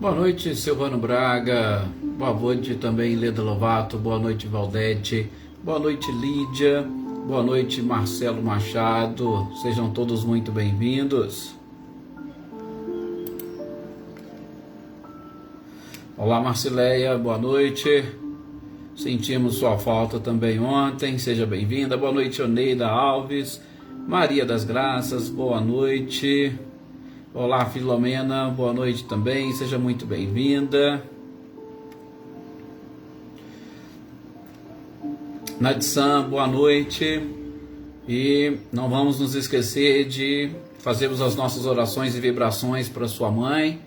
Boa noite, Silvano Braga. Boa noite também, Leda Lovato. Boa noite, Valdete. Boa noite, Lídia. Boa noite, Marcelo Machado. Sejam todos muito bem-vindos. Olá, Marcileia. Boa noite. Sentimos sua falta também ontem. Seja bem-vinda. Boa noite, Oneida Alves. Maria das Graças. Boa noite. Olá, Filomena, boa noite também, seja muito bem-vinda. Nadsan, boa noite. E não vamos nos esquecer de fazermos as nossas orações e vibrações para sua mãe.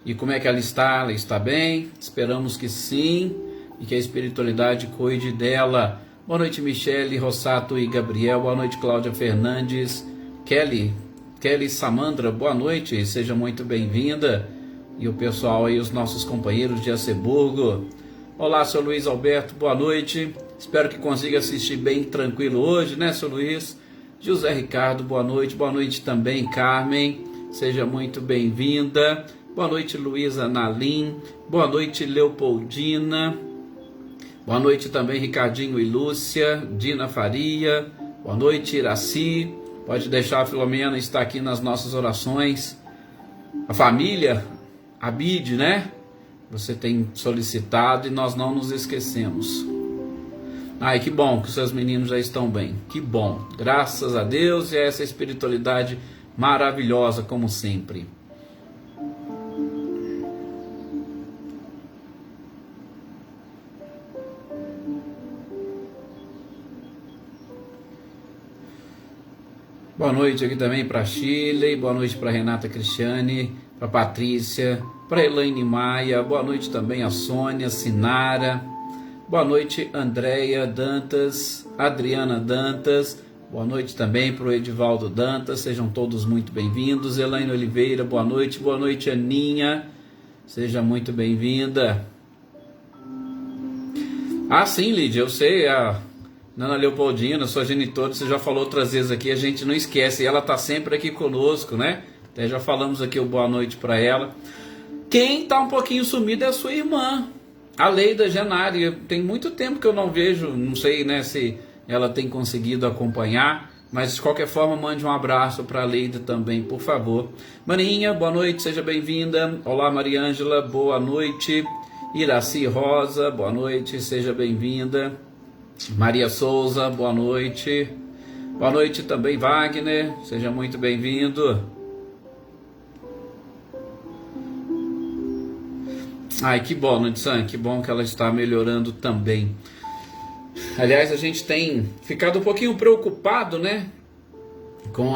E como é que ela está? Ela está bem? Esperamos que sim, e que a espiritualidade cuide dela. Boa noite, Michele, Rossato e Gabriel. Boa noite, Cláudia Fernandes. Kelly Samandra, boa noite, seja muito bem-vinda. E o pessoal aí, os nossos companheiros de Aceburgo. Olá, seu Luiz Alberto, boa noite. Espero que consiga assistir bem tranquilo hoje, né, seu Luiz? José Ricardo, boa noite também, Carmen, seja muito bem-vinda. Boa noite, Luísa Nalim. Boa noite, Leopoldina. Boa noite também, Ricardinho e Lúcia. Dina Faria. Boa noite, Iraci. Pode deixar a Filomena estar aqui nas nossas orações. A família, Abide, né? Você tem solicitado e nós não nos esquecemos. Ai, que bom que os seus meninos já estão bem. Que bom. Graças a Deus e a essa espiritualidade maravilhosa, como sempre. Boa noite aqui também para Chile, boa noite para Renata Cristiane, para Patrícia, para Elaine Maia, boa noite também a Sônia, Sinara, boa noite Andréia Dantas, Adriana Dantas, boa noite também para o Edivaldo Dantas, sejam todos muito bem-vindos. Elaine Oliveira, boa noite Aninha, seja muito bem-vinda. Ah sim, Lídia, eu sei, Nana Leopoldina, sua genitora, você já falou outras vezes aqui, a gente não esquece, e ela está sempre aqui conosco, né? Até já falamos aqui o boa noite para ela. Quem está um pouquinho sumido é a sua irmã, a Leida Genari. Tem muito tempo que eu não vejo, não sei, né, se ela tem conseguido acompanhar, mas de qualquer forma mande um abraço para a Leida também, por favor. Maninha, boa noite, seja bem-vinda. Olá, Mariângela, boa noite. Iraci Rosa, boa noite, seja bem-vinda. Maria Souza, boa noite. Boa noite também, Wagner, seja muito bem-vindo. Ai, que bom, Nudsan, que bom que ela está melhorando também. Aliás, a gente tem ficado um pouquinho preocupado, né, com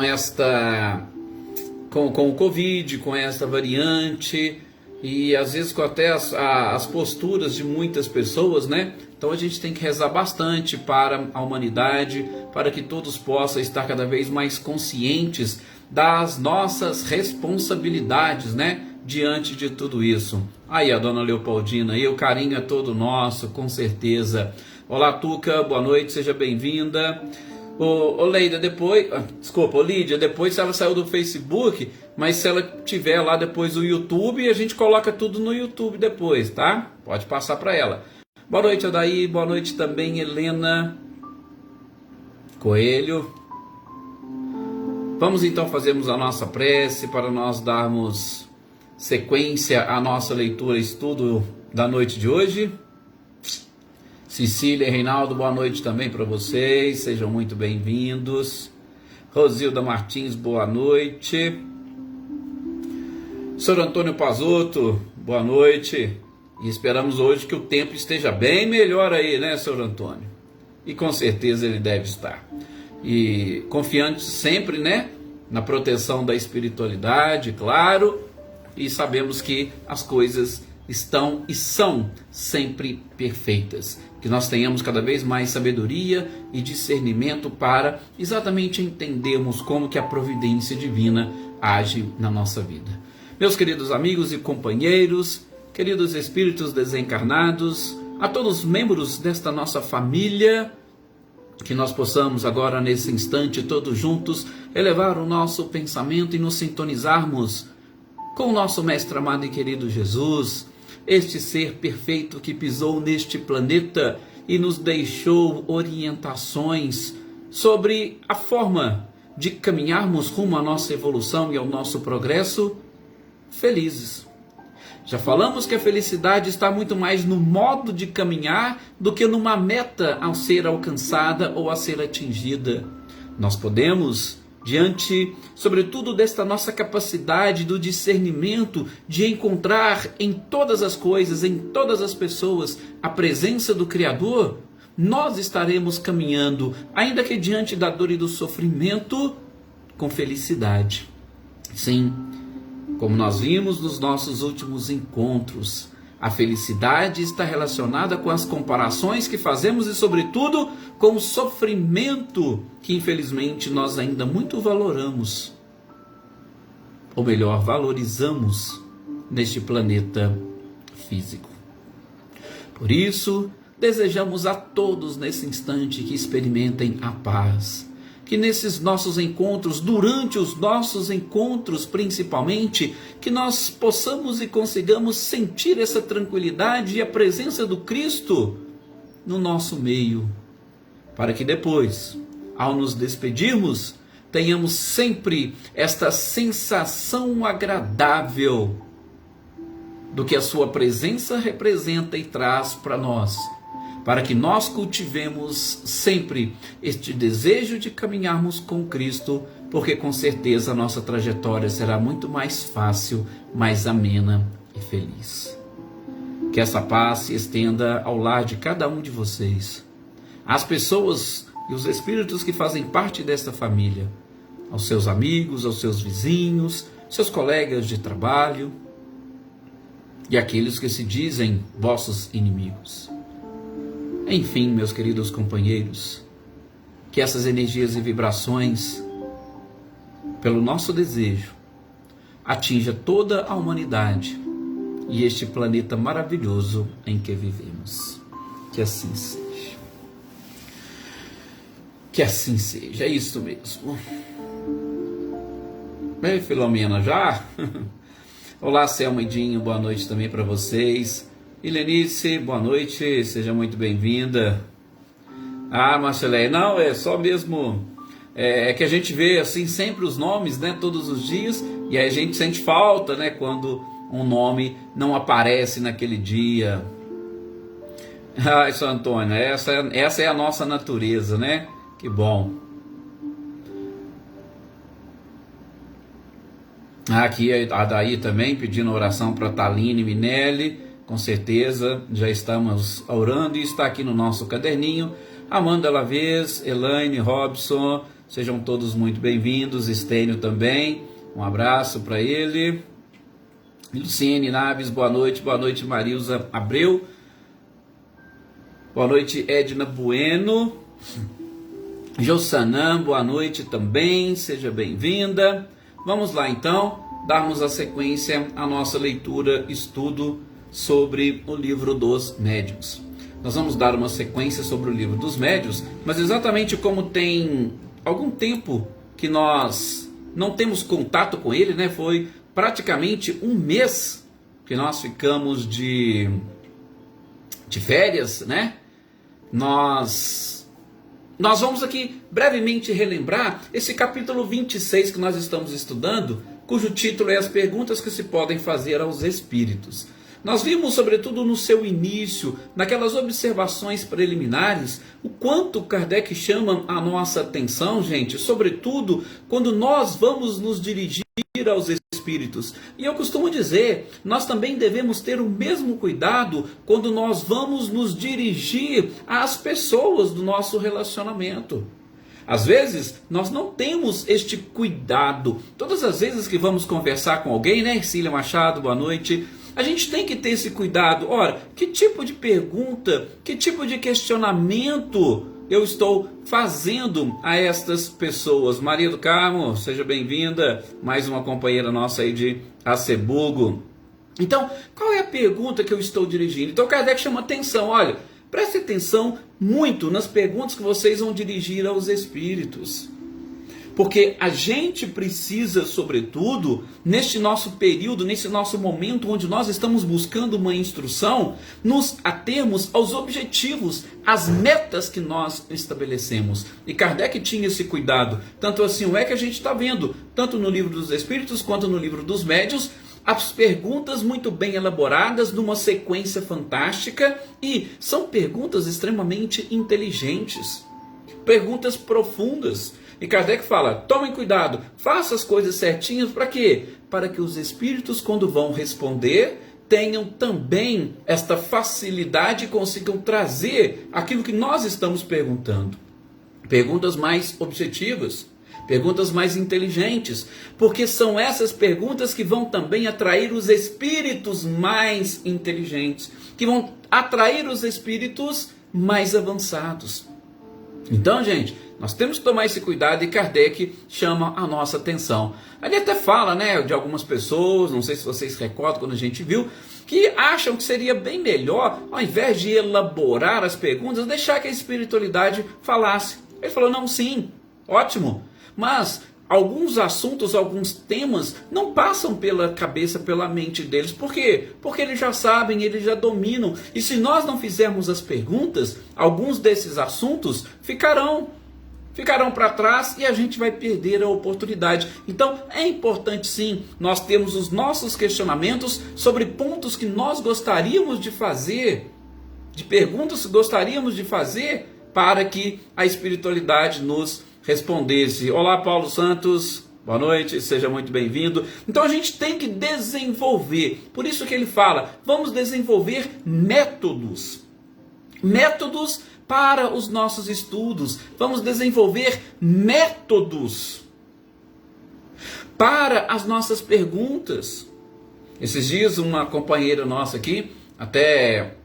o Covid, com esta variante, e às vezes com até as posturas de muitas pessoas, né? Então a gente tem que rezar bastante para a humanidade, para que todos possam estar cada vez mais conscientes das nossas responsabilidades, né? Diante de tudo isso. Aí a dona Leopoldina, e o carinho é todo nosso, com certeza. Olá, Tuca, boa noite, seja bem-vinda. Ô Leida, depois, desculpa, Lídia, depois ela saiu do Facebook, mas se ela tiver lá depois o YouTube, a gente coloca tudo no YouTube depois, tá? Pode passar para ela. Boa noite, Adaí, boa noite também, Helena Coelho. Vamos então fazermos a nossa prece para nós darmos sequência à nossa leitura e estudo da noite de hoje. Cecília e Reinaldo, boa noite também para vocês, sejam muito bem-vindos. Rosilda Martins, boa noite. Sr. Antônio Pazotto, boa noite. E esperamos hoje que o tempo esteja bem melhor aí, né, Sr. Antônio? E com certeza ele deve estar. E confiante sempre, né, na proteção da espiritualidade, claro. E sabemos que as coisas estão e são sempre perfeitas. Que nós tenhamos cada vez mais sabedoria e discernimento para exatamente entendermos como que a providência divina age na nossa vida. Meus queridos amigos e companheiros, queridos espíritos desencarnados, a todos os membros desta nossa família, que nós possamos agora nesse instante todos juntos elevar o nosso pensamento e nos sintonizarmos com o nosso mestre amado e querido Jesus, este ser perfeito que pisou neste planeta e nos deixou orientações sobre a forma de caminharmos rumo à nossa evolução e ao nosso progresso felizes. Já falamos que a felicidade está muito mais no modo de caminhar do que numa meta a ser alcançada ou a ser atingida. Nós podemos, diante, sobretudo, desta nossa capacidade do discernimento, de encontrar em todas as coisas, em todas as pessoas, a presença do Criador, nós estaremos caminhando, ainda que diante da dor e do sofrimento, com felicidade. Sim, como nós vimos nos nossos últimos encontros, a felicidade está relacionada com as comparações que fazemos e, sobretudo, com o sofrimento que, infelizmente, nós ainda muito valoramos. Ou melhor, valorizamos neste planeta físico. Por isso, desejamos a todos nesse instante que experimentem a paz. Que nesses nossos encontros, durante os nossos encontros principalmente, que nós possamos e consigamos sentir essa tranquilidade e a presença do Cristo no nosso meio, para que depois, ao nos despedirmos, tenhamos sempre esta sensação agradável do que a sua presença representa e traz para nós, para que nós cultivemos sempre este desejo de caminharmos com Cristo, porque com certeza a nossa trajetória será muito mais fácil, mais amena e feliz. Que essa paz se estenda ao lar de cada um de vocês, às pessoas e os espíritos que fazem parte desta família, aos seus amigos, aos seus vizinhos, seus colegas de trabalho e aqueles que se dizem vossos inimigos. Enfim, meus queridos companheiros, que essas energias e vibrações, pelo nosso desejo, atinja toda a humanidade e este planeta maravilhoso em que vivemos. Que assim seja. Que assim seja, é isso mesmo. Ei, Filomena, já? Olá, Selma e Dinho, boa noite também para vocês. E Lenice, boa noite, seja muito bem-vinda. Ah, Marcelé, não, é só mesmo, é que a gente vê assim sempre os nomes, né, todos os dias, e aí a gente sente falta, né, quando um nome não aparece naquele dia. Ai, São Antônio, essa é a nossa natureza, né, que bom. Aqui a Daí também pedindo oração para Taline Minelli. Com certeza, já estamos orando e está aqui no nosso caderninho. Amanda Lavez, Elaine, Robson, sejam todos muito bem-vindos. Estênio também, um abraço para ele. Luciene Naves, boa noite Marilza Abreu. Boa noite Edna Bueno. Jossanã, boa noite também, seja bem-vinda. Vamos lá então, darmos a sequência à nossa leitura, estudo sobre o livro dos médiuns. Nós vamos dar uma sequência sobre o livro dos médiuns, mas exatamente como tem algum tempo que nós não temos contato com ele, né? Foi praticamente um mês que nós ficamos de férias, né? Nós vamos aqui brevemente relembrar esse capítulo 26 que nós estamos estudando, cujo título é As Perguntas que se podem fazer aos Espíritos. Nós vimos, sobretudo no seu início, naquelas observações preliminares, o quanto Kardec chama a nossa atenção, gente, sobretudo quando nós vamos nos dirigir aos Espíritos. E eu costumo dizer, nós também devemos ter o mesmo cuidado quando nós vamos nos dirigir às pessoas do nosso relacionamento. Às vezes, nós não temos este cuidado. Todas as vezes que vamos conversar com alguém, né, Cília Machado, boa noite, a gente tem que ter esse cuidado. Ora, que tipo de pergunta, que tipo de questionamento eu estou fazendo a estas pessoas? Maria do Carmo, seja bem-vinda, mais uma companheira nossa aí de Acebugo. Então, qual é a pergunta que eu estou dirigindo? Então, Kardec chama atenção, olha, preste atenção muito nas perguntas que vocês vão dirigir aos espíritos. Porque a gente precisa, sobretudo, neste nosso período, nesse nosso momento onde nós estamos buscando uma instrução, nos atermos aos objetivos, às metas que nós estabelecemos. E Kardec tinha esse cuidado. Tanto assim é que a gente está vendo, tanto no Livro dos Espíritos quanto no Livro dos Médiuns, as perguntas muito bem elaboradas, numa sequência fantástica, e são perguntas extremamente inteligentes, perguntas profundas. E Kardec fala, tomem cuidado, façam as coisas certinhas, para quê? Para que os espíritos, quando vão responder, tenham também esta facilidade e consigam trazer aquilo que nós estamos perguntando. Perguntas mais objetivas, perguntas mais inteligentes, porque são essas perguntas que vão também atrair os espíritos mais inteligentes, que vão atrair os espíritos mais avançados. Então, gente, nós temos que tomar esse cuidado, e Kardec chama a nossa atenção. Ele até fala, né, de algumas pessoas, não sei se vocês recordam quando a gente viu, que acham que seria bem melhor, ao invés de elaborar as perguntas, deixar que a espiritualidade falasse. Ele falou, não, sim, ótimo. Mas alguns assuntos, alguns temas não passam pela cabeça, pela mente deles. Por quê? Porque eles já sabem, eles já dominam. E se nós não fizermos as perguntas, alguns desses assuntos ficarão para trás e a gente vai perder a oportunidade. Então é importante sim nós termos os nossos questionamentos sobre pontos que nós gostaríamos de fazer, de perguntas que gostaríamos de fazer, para que a espiritualidade nos respondesse. Olá, Paulo Santos, boa noite, seja muito bem-vindo. Então a gente tem que desenvolver, por isso que ele fala, vamos desenvolver métodos para os nossos estudos, vamos desenvolver métodos para as nossas perguntas. Esses dias uma companheira nossa aqui até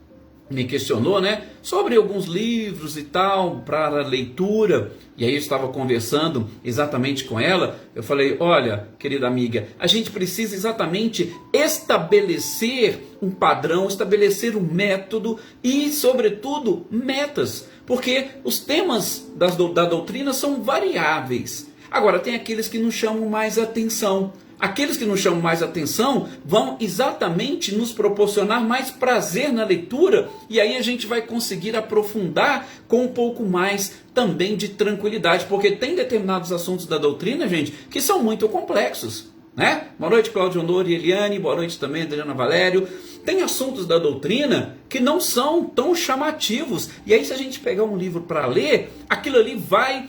me questionou, né, sobre alguns livros e tal, para leitura, e aí eu estava conversando exatamente com ela. Eu falei, olha, querida amiga, a gente precisa exatamente estabelecer um padrão, estabelecer um método e, sobretudo, metas, porque os temas da doutrina são variáveis. Agora, tem aqueles que nos chamam mais atenção. Aqueles que nos chamam mais atenção vão exatamente nos proporcionar mais prazer na leitura, e aí a gente vai conseguir aprofundar com um pouco mais também de tranquilidade, porque tem determinados assuntos da doutrina, gente, que são muito complexos, né? Boa noite, Cláudio Honor e Eliane, boa noite também, Adriana Valério. Tem assuntos da doutrina que não são tão chamativos, e aí se a gente pegar um livro para ler, aquilo ali vai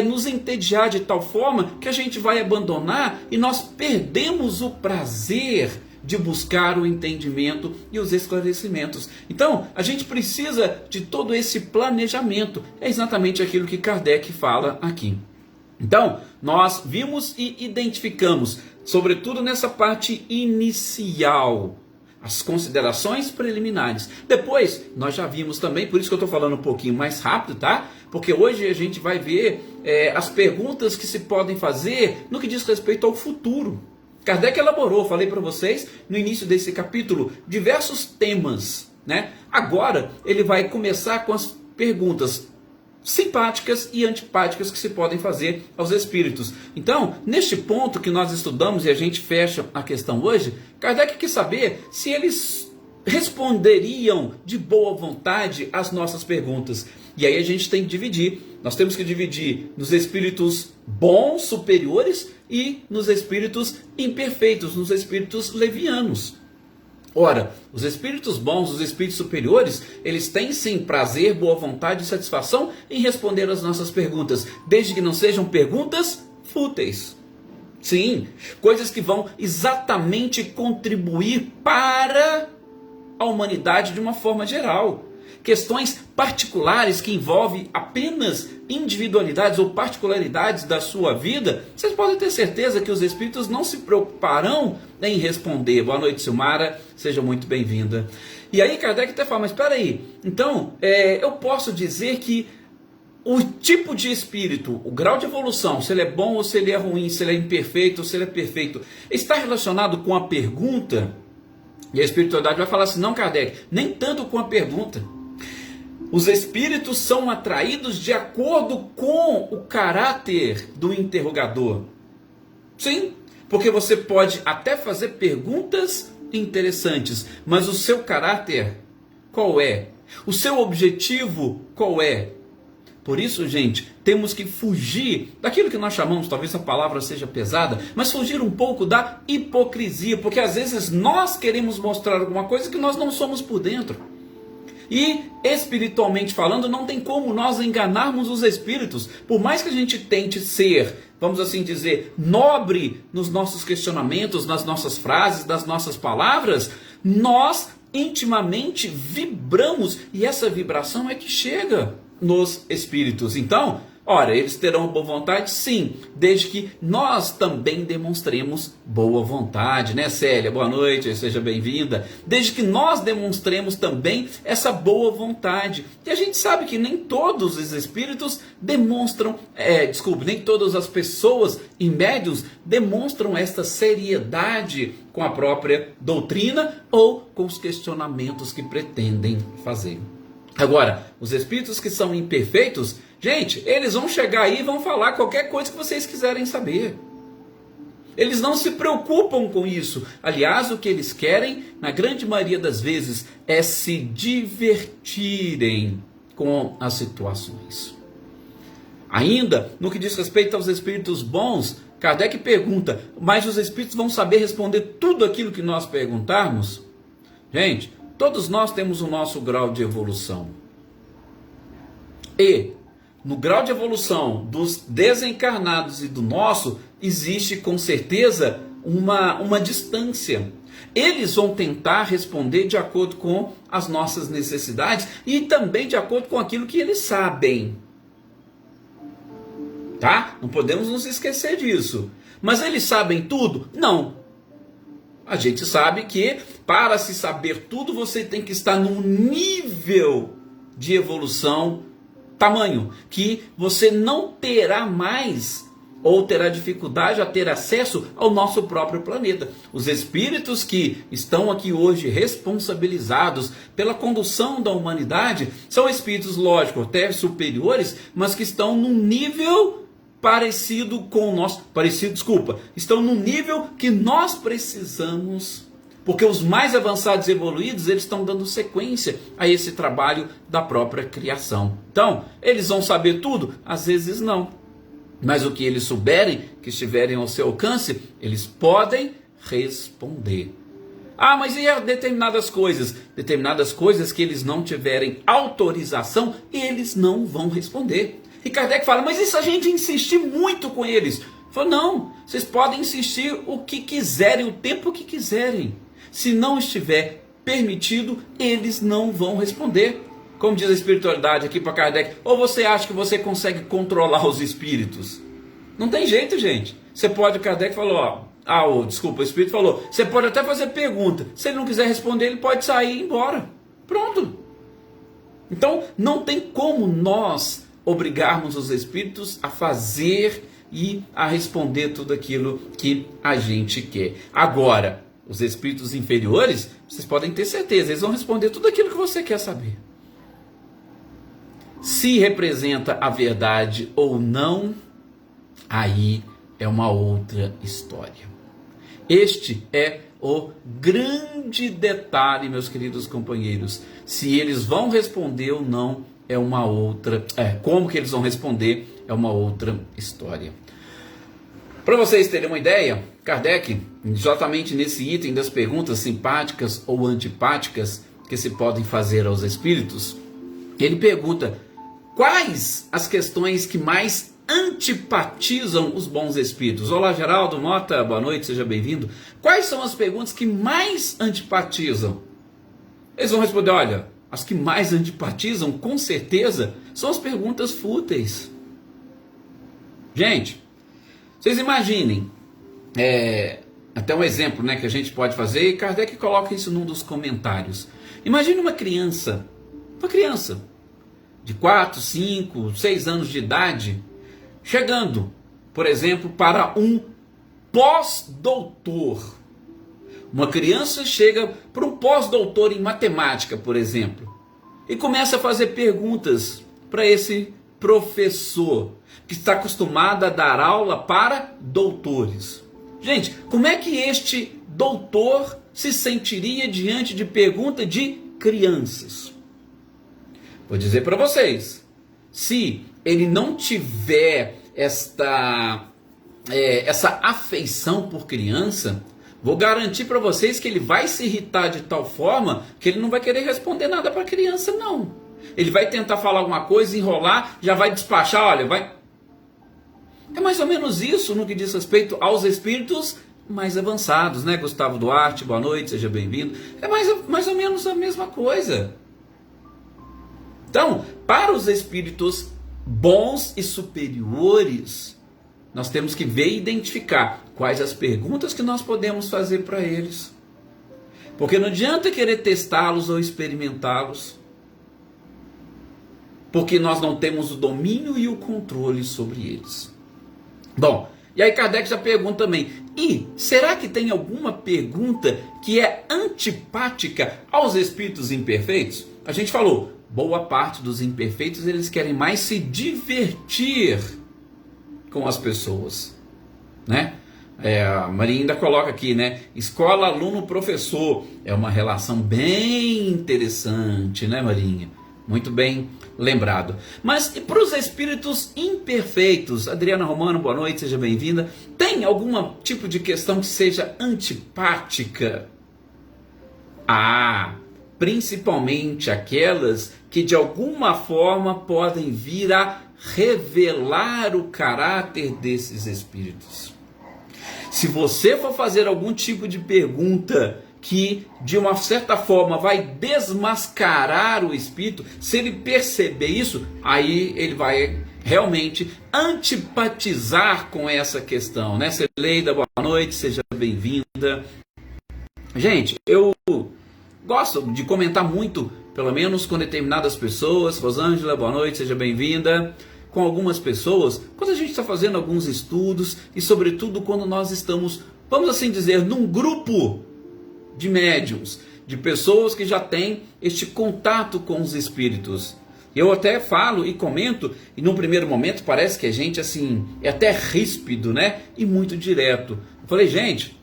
nos entediar de tal forma que a gente vai abandonar e nós perdemos o prazer de buscar o entendimento e os esclarecimentos. Então, a gente precisa de todo esse planejamento. É exatamente aquilo que Kardec fala aqui. Então, nós vimos e identificamos, sobretudo nessa parte inicial, as considerações preliminares. Depois, nós já vimos também, por isso que eu estou falando um pouquinho mais rápido, tá? Porque hoje a gente vai ver as perguntas que se podem fazer no que diz respeito ao futuro. Kardec elaborou, falei para vocês, no início desse capítulo, diversos temas, né? Agora, ele vai começar com as perguntas simpáticas e antipáticas que se podem fazer aos espíritos. Então, neste ponto que nós estudamos e a gente fecha a questão hoje, Kardec quer saber se eles responderiam de boa vontade às nossas perguntas. E aí a gente tem que dividir. Nós temos que dividir nos espíritos bons, superiores, e nos espíritos imperfeitos, nos espíritos levianos. Ora, os espíritos bons, os espíritos superiores, eles têm sim prazer, boa vontade e satisfação em responder às nossas perguntas, desde que não sejam perguntas fúteis. Sim, coisas que vão exatamente contribuir para a humanidade de uma forma geral. Questões particulares que envolvem apenas individualidades ou particularidades da sua vida, vocês podem ter certeza que os espíritos não se preocuparão em responder. Boa noite, Silmara, seja muito bem-vinda. E aí Kardec até fala, mas espera aí, então eu posso dizer que o tipo de espírito, o grau de evolução, se ele é bom ou se ele é ruim, se ele é imperfeito ou se ele é perfeito, está relacionado com a pergunta? E a espiritualidade vai falar assim, não, Kardec, nem tanto com a pergunta. Os espíritos são atraídos de acordo com o caráter do interrogador. Sim, porque você pode até fazer perguntas interessantes, mas o seu caráter qual é? O seu objetivo qual é? Por isso, gente, temos que fugir daquilo que nós chamamos, talvez a palavra seja pesada, mas fugir um pouco da hipocrisia, porque às vezes nós queremos mostrar alguma coisa que nós não somos por dentro. E espiritualmente falando, não tem como nós enganarmos os espíritos. Por mais que a gente tente ser, vamos assim dizer, nobre nos nossos questionamentos, nas nossas frases, nas nossas palavras, nós intimamente vibramos, e essa vibração é que chega nos espíritos. Então, ora, eles terão boa vontade, sim, desde que nós também demonstremos boa vontade, né, Célia? Boa noite, seja bem-vinda. Desde que nós demonstremos também essa boa vontade. E a gente sabe que nem todos os espíritos demonstram, nem todas as pessoas e médiuns demonstram esta seriedade com a própria doutrina ou com os questionamentos que pretendem fazer. Agora, os espíritos que são imperfeitos, gente, eles vão chegar aí e vão falar qualquer coisa que vocês quiserem saber. Eles não se preocupam com isso. Aliás, o que eles querem, na grande maioria das vezes, é se divertirem com as situações. Ainda, no que diz respeito aos espíritos bons, Kardec pergunta, mas os espíritos vão saber responder tudo aquilo que nós perguntarmos? Gente, todos nós temos o nosso grau de evolução. E no grau de evolução dos desencarnados e do nosso, existe com certeza uma distância. Eles vão tentar responder de acordo com as nossas necessidades e também de acordo com aquilo que eles sabem. Tá? Não podemos nos esquecer disso. Mas eles sabem tudo? Não. A gente sabe que para se saber tudo, você tem que estar num nível de evolução tamanho que você não terá mais ou terá dificuldade a ter acesso ao nosso próprio planeta. Os espíritos que estão aqui hoje responsabilizados pela condução da humanidade são espíritos, lógico, até superiores, mas que estão num nível parecido com o nosso, estão no nível que nós precisamos, porque os mais avançados e evoluídos, eles estão dando sequência a esse trabalho da própria criação. Então, eles vão saber tudo? Às vezes não. Mas o que eles souberem, que estiverem ao seu alcance, eles podem responder. Ah, mas e determinadas coisas? Determinadas coisas que eles não tiverem autorização, eles não vão responder. E Kardec fala, mas e se a gente insistir muito com eles? Fala, não, vocês podem insistir o que quiserem, o tempo que quiserem. Se não estiver permitido, eles não vão responder. Como diz a espiritualidade aqui para Kardec, ou você acha que você consegue controlar os espíritos? Não tem jeito, gente. Você pode, Kardec falou, o espírito falou, você pode até fazer pergunta. Se ele não quiser responder, ele pode sair e ir embora. Pronto. Então, não tem como nós obrigarmos os espíritos a fazer e a responder tudo aquilo que a gente quer. Agora, os espíritos inferiores, vocês podem ter certeza, eles vão responder tudo aquilo que você quer saber. Se representa a verdade ou não, aí é uma outra história. Este é o grande detalhe, meus queridos companheiros. Se eles vão responder ou não, é uma outra. Como que eles vão responder é uma outra história. Para vocês terem uma ideia, Kardec, exatamente nesse item das perguntas simpáticas ou antipáticas que se podem fazer aos espíritos, ele pergunta quais as questões que mais antipatizam os bons espíritos. Olá, Geraldo Mota, boa noite, seja bem-vindo. Quais são as perguntas que mais antipatizam? Eles vão responder, olha, as que mais antipatizam, com certeza, são as perguntas fúteis. Gente, vocês imaginem, até um exemplo, né, que a gente pode fazer, e Kardec coloca isso num dos comentários. Imagine uma criança de 4, 5, 6 anos de idade, chegando, por exemplo, para um pós-doutor. Uma criança chega para um pós-doutor em matemática, por exemplo. e começa a fazer perguntas para esse professor que está acostumado a dar aula para doutores. Gente, como é que este doutor se sentiria diante de pergunta de crianças? Vou dizer para vocês, se ele não tiver essa afeição por criança, vou garantir para vocês que ele vai se irritar de tal forma que ele não vai querer responder nada para a criança, não. Ele vai tentar falar alguma coisa, enrolar, já vai despachar, olha, vai... É mais ou menos isso no que diz respeito aos espíritos mais avançados, né? Gustavo Duarte, boa noite, seja bem-vindo. É mais ou menos a mesma coisa. Então, para os espíritos bons e superiores, nós temos que ver e identificar quais as perguntas que nós podemos fazer para eles. Porque não adianta querer testá-los ou experimentá-los, porque nós não temos o domínio e o controle sobre eles. Bom, e aí Kardec já pergunta também, e será que tem alguma pergunta que é antipática aos espíritos imperfeitos? A gente falou, boa parte dos imperfeitos eles querem mais se divertir com as pessoas, né? A Maria ainda coloca aqui, né? Escola, aluno, professor. É uma relação bem interessante, né, Marinha? Muito bem lembrado. Mas e para os espíritos imperfeitos? Adriana Romano, boa noite, seja bem-vinda. Tem algum tipo de questão que seja antipática? Principalmente aquelas que de alguma forma podem vir a revelar o caráter desses espíritos. Se você for fazer algum tipo de pergunta que de uma certa forma vai desmascarar o espírito, se ele perceber isso, aí ele vai realmente antipatizar com essa questão, né? Celeida, boa noite, seja bem-vinda. Gente, eu gosto de comentar muito, pelo menos com determinadas pessoas. Rosângela, boa noite, seja bem-vinda. Com algumas pessoas, quando a gente está fazendo alguns estudos e sobretudo quando nós estamos, vamos assim dizer, num grupo de médiums, de pessoas que já têm este contato com os espíritos. Eu até falo e comento, e num primeiro momento parece que a gente assim, é até ríspido, né? E muito direto. Eu falei, gente,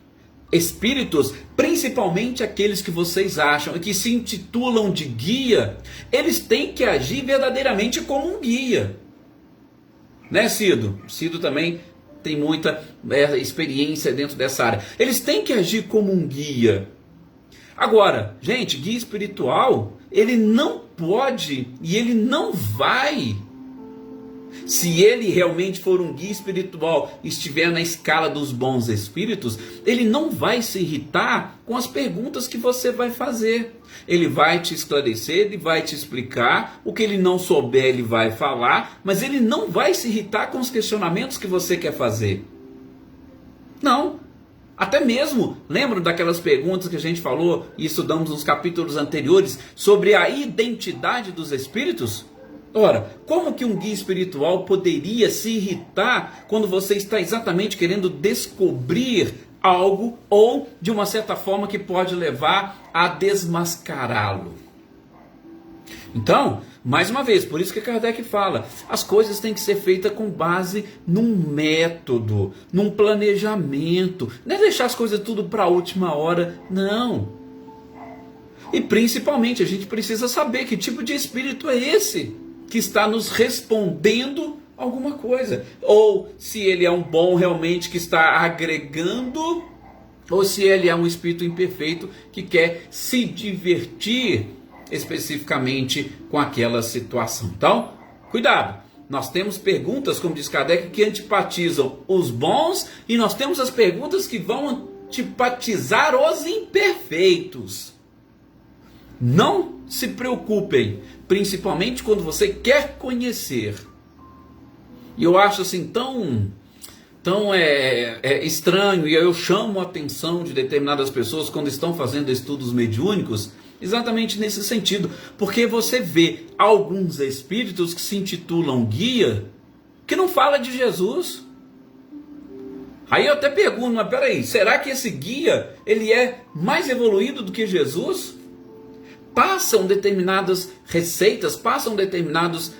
espíritos, principalmente aqueles que vocês acham e que se intitulam de guia, eles têm que agir verdadeiramente como um guia. Né, Cido? Cido também tem muita experiência dentro dessa área. Eles têm que agir como um guia. Agora, gente, guia espiritual, ele não pode e ele não vai. Se ele realmente for um guia espiritual e estiver na escala dos bons espíritos, ele não vai se irritar com as perguntas que você vai fazer. Ele vai te esclarecer, ele vai te explicar, o que ele não souber ele vai falar, mas ele não vai se irritar com os questionamentos que você quer fazer. Não. Até mesmo, lembram daquelas perguntas que a gente falou e estudamos nos capítulos anteriores sobre a identidade dos espíritos? Ora, como que um guia espiritual poderia se irritar quando você está exatamente querendo descobrir algo ou de uma certa forma que pode levar a desmascará-lo? Então, mais uma vez, por isso que Kardec fala, as coisas têm que ser feitas com base num método, num planejamento, não é deixar as coisas tudo para a última hora, não. E principalmente a gente precisa saber que tipo de espírito é esse que está nos respondendo alguma coisa, ou se ele é um bom realmente que está agregando, ou se ele é um espírito imperfeito que quer se divertir especificamente com aquela situação. Então, cuidado, nós temos perguntas, como diz Kardec, que antipatizam os bons, e nós temos as perguntas que vão antipatizar os imperfeitos. Não se preocupem, principalmente quando você quer conhecer. E eu acho assim tão estranho, e eu chamo a atenção de determinadas pessoas quando estão fazendo estudos mediúnicos, exatamente nesse sentido, porque você vê alguns espíritos que se intitulam guia, que não fala de Jesus. Aí eu até pergunto, mas peraí, será que esse guia, ele é mais evoluído do que Jesus? passam determinadas receitas, passam determinadas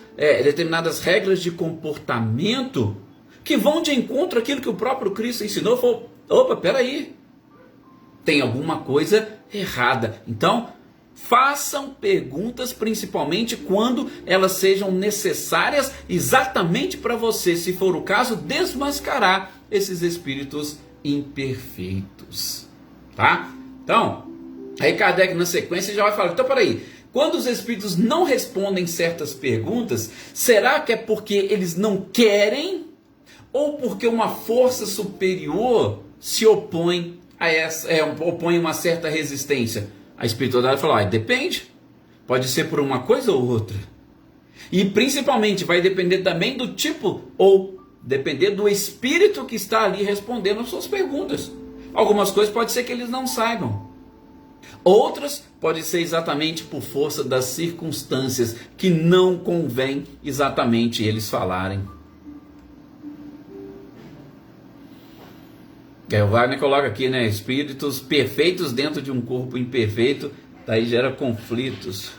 regras de comportamento que vão de encontro àquilo que o próprio Cristo ensinou. Falou, opa, peraí, tem alguma coisa errada. Então, façam perguntas, principalmente quando elas sejam necessárias exatamente para você, se for o caso, desmascarar esses espíritos imperfeitos. Tá? Então, aí Kardec na sequência já vai falar, então peraí, quando os espíritos não respondem certas perguntas, será que é porque eles não querem ou porque uma força superior se opõe a opõe uma certa resistência? A espiritualidade fala, depende, pode ser por uma coisa ou outra. E principalmente vai depender também do tipo, ou depender do espírito que está ali respondendo as suas perguntas. Algumas coisas pode ser que eles não saibam. Outras pode ser exatamente por força das circunstâncias que não convém exatamente eles falarem. O Wagner coloca aqui, né? Espíritos perfeitos dentro de um corpo imperfeito, daí gera conflitos.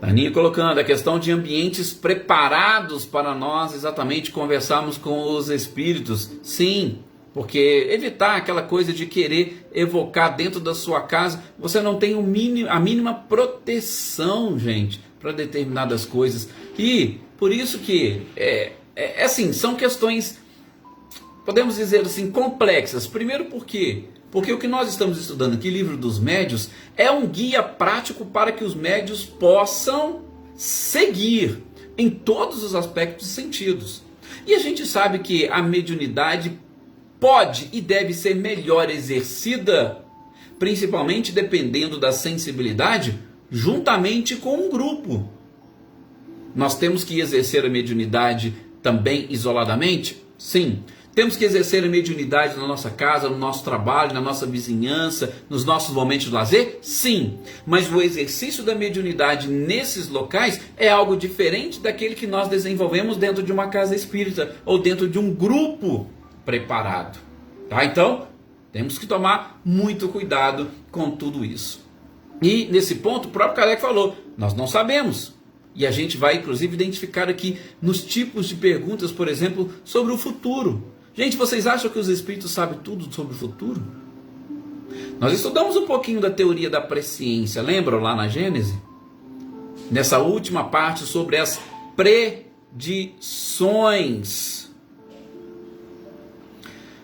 Aninha colocando a questão de ambientes preparados para nós exatamente conversarmos com os espíritos. Sim, porque evitar aquela coisa de querer evocar dentro da sua casa, você não tem a mínima proteção, gente, para determinadas coisas. E por isso que assim, são questões, podemos dizer assim, complexas. Primeiro porque o que nós estamos estudando aqui, Livro dos Médios, é um guia prático para que os médios possam seguir em todos os aspectos e sentidos. E a gente sabe que a mediunidade pode e deve ser melhor exercida, principalmente dependendo da sensibilidade, juntamente com um grupo. Nós temos que exercer a mediunidade também isoladamente? Sim. Temos que exercer a mediunidade na nossa casa, no nosso trabalho, na nossa vizinhança, nos nossos momentos de lazer? Sim. Mas o exercício da mediunidade nesses locais é algo diferente daquele que nós desenvolvemos dentro de uma casa espírita ou dentro de um grupo preparado. Tá? Então, temos que tomar muito cuidado com tudo isso. E nesse ponto, o próprio Kardec falou, nós não sabemos. E a gente vai, inclusive, identificar aqui nos tipos de perguntas, por exemplo, sobre o futuro. Gente, vocês acham que os espíritos sabem tudo sobre o futuro? Nós estudamos um pouquinho da teoria da presciência, lembram lá na Gênese? Nessa última parte sobre as predições.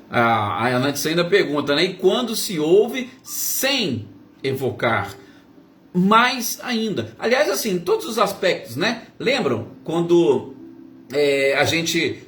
A Anantissa ainda pergunta, né? E quando se ouve sem evocar? Mais ainda. Aliás, assim, todos os aspectos, né? Lembram quando a gente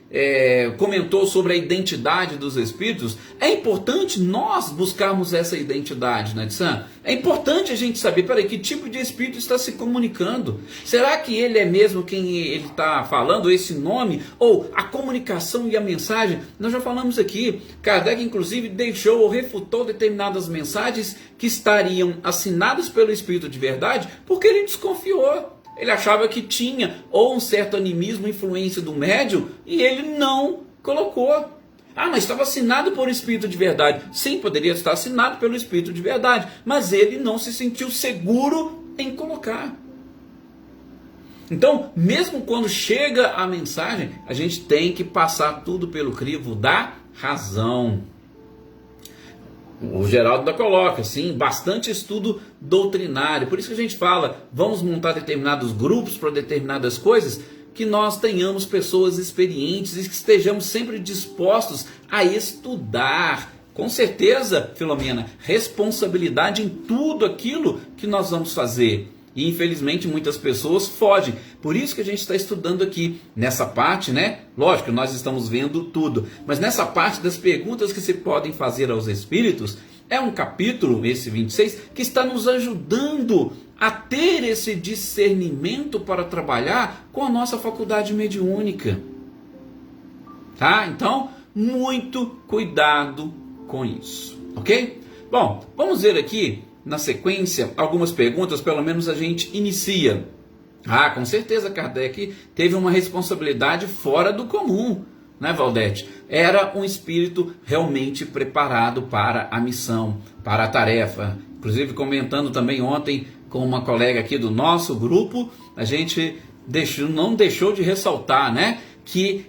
comentou sobre a identidade dos espíritos? É importante nós buscarmos essa identidade, né, Edson? É importante a gente saber, peraí, que tipo de espírito está se comunicando? Será que ele é mesmo quem ele está falando, esse nome? Ou a comunicação e a mensagem? Nós já falamos aqui, Kardec inclusive deixou ou refutou determinadas mensagens que estariam assinadas pelo espírito de verdade, porque ele desconfiou. Ele achava que tinha ou um certo animismo, influência do médium, e ele não colocou. Ah, mas estava assinado por espírito de verdade. Sim, poderia estar assinado pelo espírito de verdade, mas ele não se sentiu seguro em colocar. Então, mesmo quando chega a mensagem, a gente tem que passar tudo pelo crivo da razão. O Geraldo ainda coloca, sim, bastante estudo doutrinário. Por isso que a gente fala, vamos montar determinados grupos para determinadas coisas, que nós tenhamos pessoas experientes e que estejamos sempre dispostos a estudar. Com certeza, Filomena, responsabilidade em tudo aquilo que nós vamos fazer. E infelizmente muitas pessoas fogem. Por isso que a gente está estudando aqui nessa parte, né? Lógico, nós estamos vendo tudo. Mas nessa parte das perguntas que se podem fazer aos espíritos, é um capítulo, esse 26, que está nos ajudando a ter esse discernimento para trabalhar com a nossa faculdade mediúnica. Tá? Então, muito cuidado com isso. Ok? Bom, vamos ver aqui na sequência algumas perguntas, pelo menos a gente inicia. Ah, com certeza Kardec teve uma responsabilidade fora do comum, né, Valdete? Era um espírito realmente preparado para a missão, para a tarefa. inclusive comentando também ontem com uma colega aqui do nosso grupo, a gente não deixou de ressaltar, né, que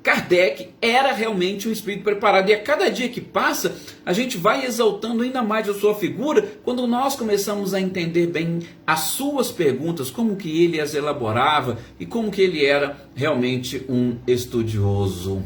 Kardec era realmente um espírito preparado, e a cada dia que passa, a gente vai exaltando ainda mais a sua figura, quando nós começamos a entender bem as suas perguntas, como que ele as elaborava, e como que ele era realmente um estudioso.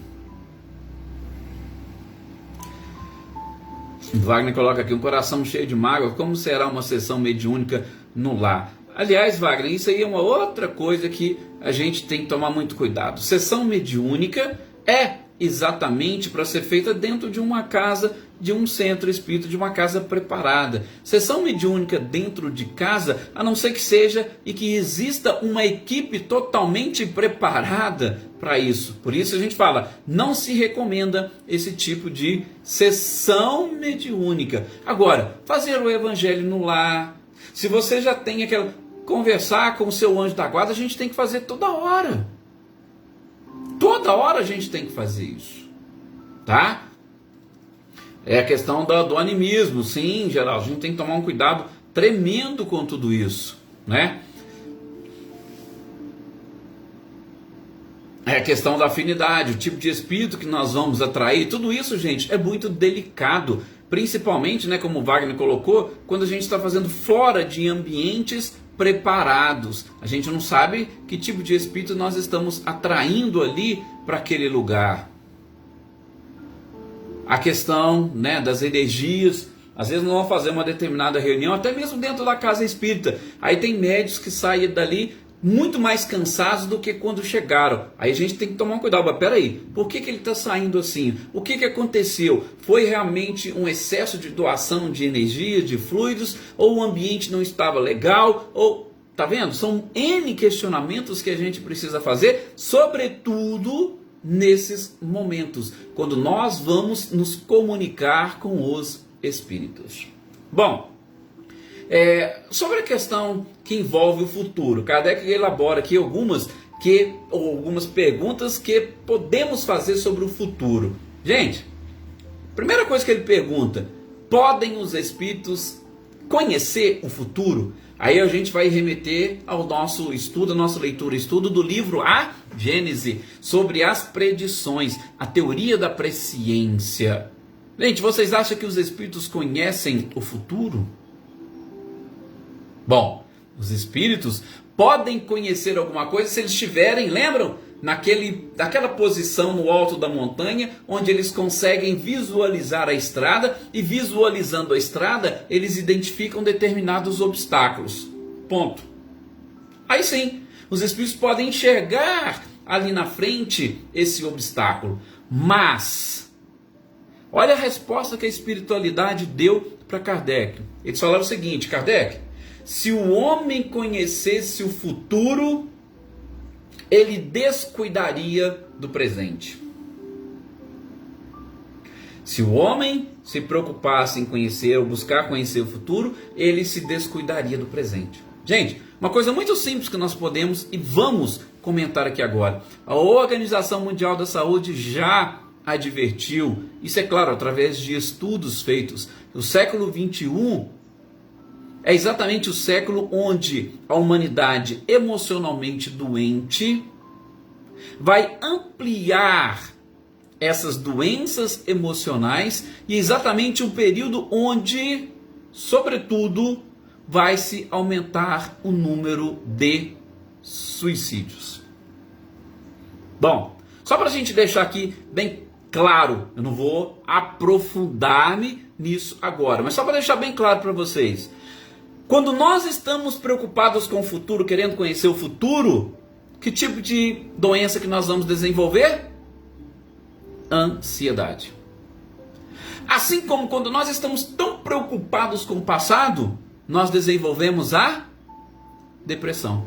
Wagner coloca aqui, um coração cheio de mágoa, como será uma sessão mediúnica no lar? Aliás, Wagner, isso aí é uma outra coisa que a gente tem que tomar muito cuidado. Sessão mediúnica é exatamente para ser feita dentro de uma casa, de um centro espírita, de uma casa preparada. Sessão mediúnica dentro de casa, a não ser que seja e que exista uma equipe totalmente preparada para isso. Por isso a gente fala, não se recomenda esse tipo de sessão mediúnica. Agora, fazer o evangelho no lar, se você já tem aquela... Conversar com o seu anjo da guarda, a gente tem que fazer toda hora. Toda hora a gente tem que fazer isso. Tá? É a questão do animismo, sim, geral. A gente tem que tomar um cuidado tremendo com tudo isso, né? É a questão da afinidade, o tipo de espírito que nós vamos atrair. Tudo isso, gente, é muito delicado. Principalmente, né, como o Wagner colocou, quando a gente está fazendo fora de ambientes preparados. A gente não sabe que tipo de espírito nós estamos atraindo ali para aquele lugar. A questão, né, das energias. Às vezes nós vamos fazer uma determinada reunião, até mesmo dentro da casa espírita. Aí tem médios que saem dali muito mais cansados do que quando chegaram. Aí a gente tem que tomar um cuidado. Mas peraí, por que ele está saindo assim? O que aconteceu? Foi realmente um excesso de doação de energia, de fluidos? Ou o ambiente não estava legal? Ou, tá vendo? São N questionamentos que a gente precisa fazer, sobretudo nesses momentos, quando nós vamos nos comunicar com os espíritos. Bom, sobre a questão que envolve o futuro, Kardec elabora aqui algumas perguntas que podemos fazer sobre o futuro. Gente, primeira coisa que ele pergunta, podem os espíritos conhecer o futuro? Aí a gente vai remeter ao nosso estudo, a nossa leitura, estudo do livro A Gênese, sobre as predições, a teoria da presciência. Gente, vocês acham que os espíritos conhecem o futuro? Bom, os espíritos podem conhecer alguma coisa se eles estiverem, lembram? Naquela posição no alto da montanha, onde eles conseguem visualizar a estrada, e visualizando a estrada, eles identificam determinados obstáculos. Ponto. Aí sim, os espíritos podem enxergar ali na frente esse obstáculo. Mas, olha a resposta que a espiritualidade deu para Kardec. Eles falaram o seguinte, Kardec, se o homem conhecesse o futuro, ele descuidaria do presente. Se o homem se preocupasse em conhecer ou buscar conhecer o futuro, ele se descuidaria do presente. Gente, uma coisa muito simples que nós podemos e vamos comentar aqui agora. A Organização Mundial da Saúde já advertiu, isso é claro, através de estudos feitos, o século 21 é exatamente o século onde a humanidade emocionalmente doente vai ampliar essas doenças emocionais, e exatamente um período onde, sobretudo, vai se aumentar o número de suicídios. Bom, só para a gente deixar aqui bem claro, eu não vou aprofundar-me nisso agora, mas só para deixar bem claro para vocês. Quando nós estamos preocupados com o futuro, querendo conhecer o futuro, que tipo de doença que nós vamos desenvolver? Ansiedade. Assim como quando nós estamos tão preocupados com o passado, nós desenvolvemos a depressão.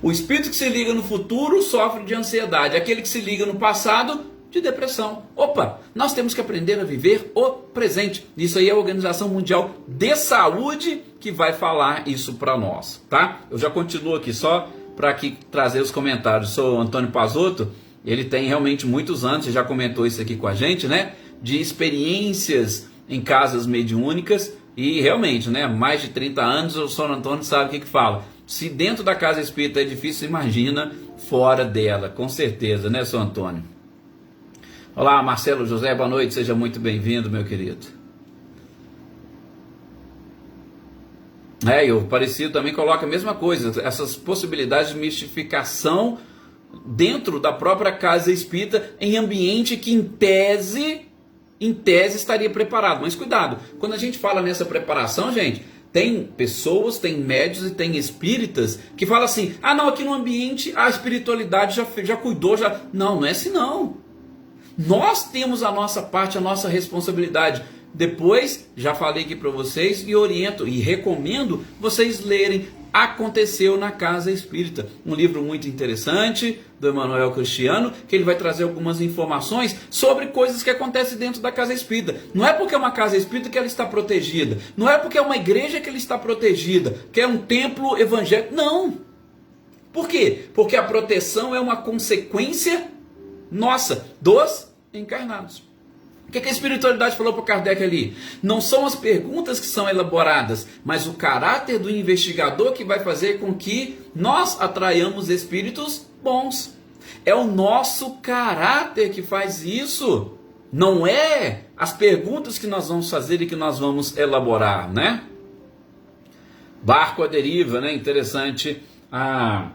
O espírito que se liga no futuro sofre de ansiedade, aquele que se liga no passado, de depressão. Opa, nós temos que aprender a viver o presente. Isso aí é a Organização Mundial de Saúde que vai falar isso para nós, tá? Eu já continuo aqui só para aqui trazer os comentários. Sou o Antônio Pazotto, ele tem realmente muitos anos, você já comentou isso aqui com a gente, né? De experiências em casas mediúnicas, E realmente, né, mais de 30 anos o São Antônio sabe o que fala. Se dentro da casa espírita é difícil, imagina fora dela, com certeza, né, São Antônio? Olá, Marcelo José, boa noite, seja muito bem-vindo, meu querido. E o Parecido também coloca a mesma coisa, essas possibilidades de mistificação dentro da própria casa espírita, em ambiente que em tese estaria preparado. Mas cuidado, quando a gente fala nessa preparação, gente, tem pessoas, tem médios e tem espíritas que falam assim, não, aqui no ambiente a espiritualidade já cuidou, já... Não é assim não. Nós temos a nossa parte, a nossa responsabilidade. Depois, já falei aqui para vocês e oriento e recomendo vocês lerem Aconteceu na Casa Espírita, um livro muito interessante do Emmanuel Cristiano, que ele vai trazer algumas informações sobre coisas que acontecem dentro da casa espírita. Não é porque é uma casa espírita que ela está protegida, não é porque é uma igreja que ela está protegida, que é um templo evangélico, não. Por quê? Porque a proteção é uma consequência nossa, dos encarnados. O que a espiritualidade falou para Kardec ali? Não são as perguntas que são elaboradas, mas o caráter do investigador que vai fazer com que nós atraiamos espíritos bons. É o nosso caráter que faz isso. Não é as perguntas que nós vamos fazer e que nós vamos elaborar, né? Barco à deriva, né? Interessante a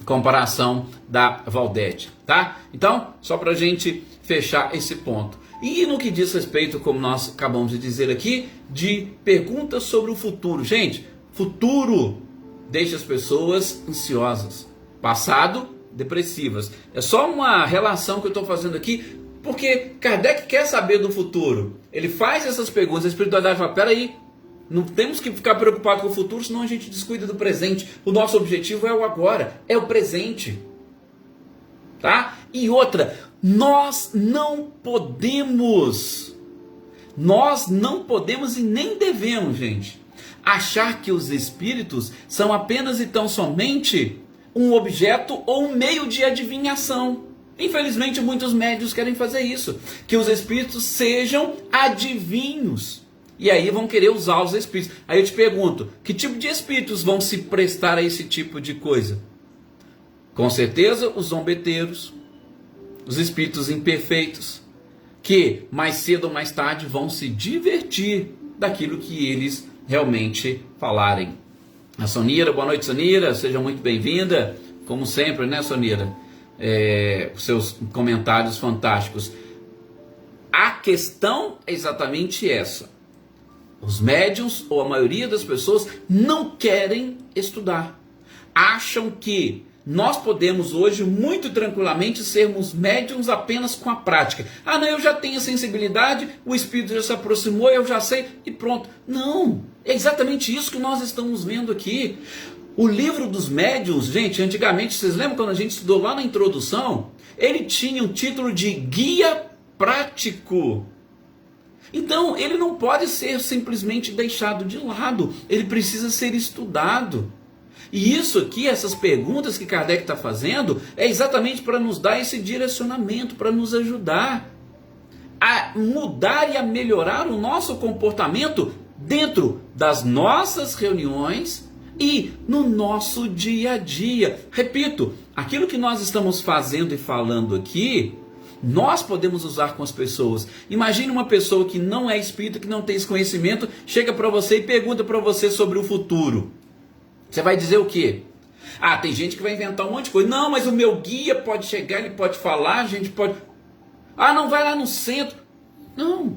comparação da Valdete, tá? Então, só para a gente fechar esse ponto. E no que diz respeito, como nós acabamos de dizer aqui, de perguntas sobre o futuro. Gente, futuro deixa as pessoas ansiosas. Passado, depressivas. É só uma relação que eu estou fazendo aqui, porque Kardec quer saber do futuro. Ele faz essas perguntas, a espiritualidade fala, peraí, não temos que ficar preocupados com o futuro, senão a gente descuida do presente. O nosso objetivo é o agora, é o presente. Tá? E outra, nós não podemos e nem devemos, gente, achar que os espíritos são apenas e tão somente um objeto ou um meio de adivinhação. Infelizmente, muitos médiuns querem fazer isso, que os espíritos sejam adivinhos. E aí vão querer usar os espíritos. Aí eu te pergunto, que tipo de espíritos vão se prestar a esse tipo de coisa? Com certeza, os zombeteiros, os espíritos imperfeitos, que mais cedo ou mais tarde vão se divertir daquilo que eles realmente falarem. A Sonira, boa noite, Sonira, seja muito bem-vinda, como sempre, né, Sonira? Os seus comentários fantásticos. A questão é exatamente essa. Os médiuns, ou a maioria das pessoas, não querem estudar. Acham que nós podemos hoje muito tranquilamente sermos médiums apenas com a prática. Não, eu já tenho a sensibilidade, o espírito já se aproximou, eu já sei e pronto. Não, é exatamente isso que nós estamos vendo aqui. O livro dos médiuns, gente, antigamente, vocês lembram quando a gente estudou lá na introdução? Ele tinha o título de Guia Prático. Então, ele não pode ser simplesmente deixado de lado, ele precisa ser estudado. E isso aqui, essas perguntas que Kardec está fazendo, é exatamente para nos dar esse direcionamento, para nos ajudar a mudar e a melhorar o nosso comportamento dentro das nossas reuniões e no nosso dia a dia. Repito, aquilo que nós estamos fazendo e falando aqui, nós podemos usar com as pessoas. Imagine uma pessoa que não é espírita, que não tem esse conhecimento, chega para você e pergunta para você sobre o futuro. Você vai dizer o quê? Tem gente que vai inventar um monte de coisa. Não, mas o meu guia pode chegar, ele pode falar, a gente pode... não, vai lá no centro. Não.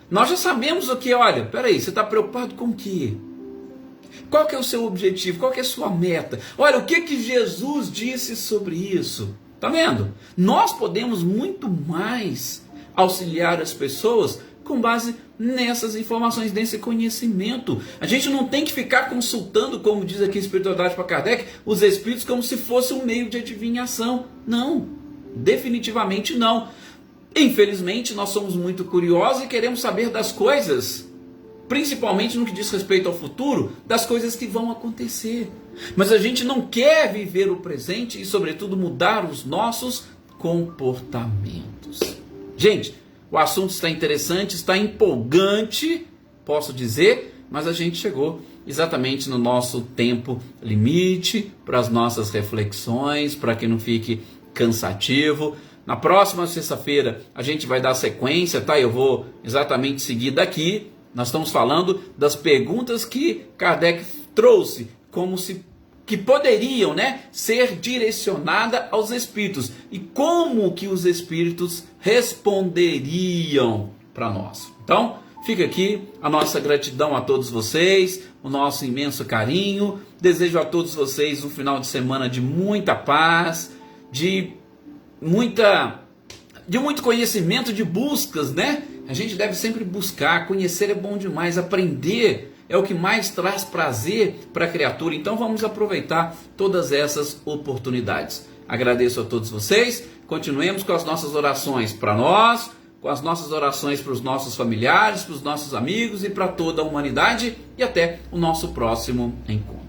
Nós já sabemos o que. Olha, peraí, você está preocupado com o quê? Qual que é o seu objetivo? Qual que é a sua meta? Olha, o que Jesus disse sobre isso? Tá vendo? Nós podemos muito mais auxiliar as pessoas com base nessas informações, nesse conhecimento. A gente não tem que ficar consultando, como diz aqui a espiritualidade para Kardec, os espíritos como se fosse um meio de adivinhação. Não, definitivamente não. Infelizmente, nós somos muito curiosos e queremos saber das coisas, principalmente no que diz respeito ao futuro, das coisas que vão acontecer. Mas a gente não quer viver o presente e, sobretudo, mudar os nossos comportamentos. Gente, o assunto está interessante, está empolgante posso dizer, mas a gente chegou exatamente no nosso tempo limite para as nossas reflexões, para que não fique cansativo. Na próxima sexta-feira a gente vai dar sequência, tá? Eu vou exatamente seguir daqui. Nós estamos falando das perguntas que Kardec trouxe, como se que poderiam, né, ser direcionada aos espíritos e como que os espíritos responderiam para nós. Então, fica aqui a nossa gratidão a todos vocês, o nosso imenso carinho. Desejo a todos vocês um final de semana de muita paz, de muito conhecimento, de buscas, né? A gente deve sempre buscar, conhecer é bom demais, aprender é o que mais traz prazer para a criatura. Então vamos aproveitar todas essas oportunidades. Agradeço a todos vocês. Continuemos com as nossas orações para nós, com as nossas orações para os nossos familiares, para os nossos amigos e para toda a humanidade. E até o nosso próximo encontro.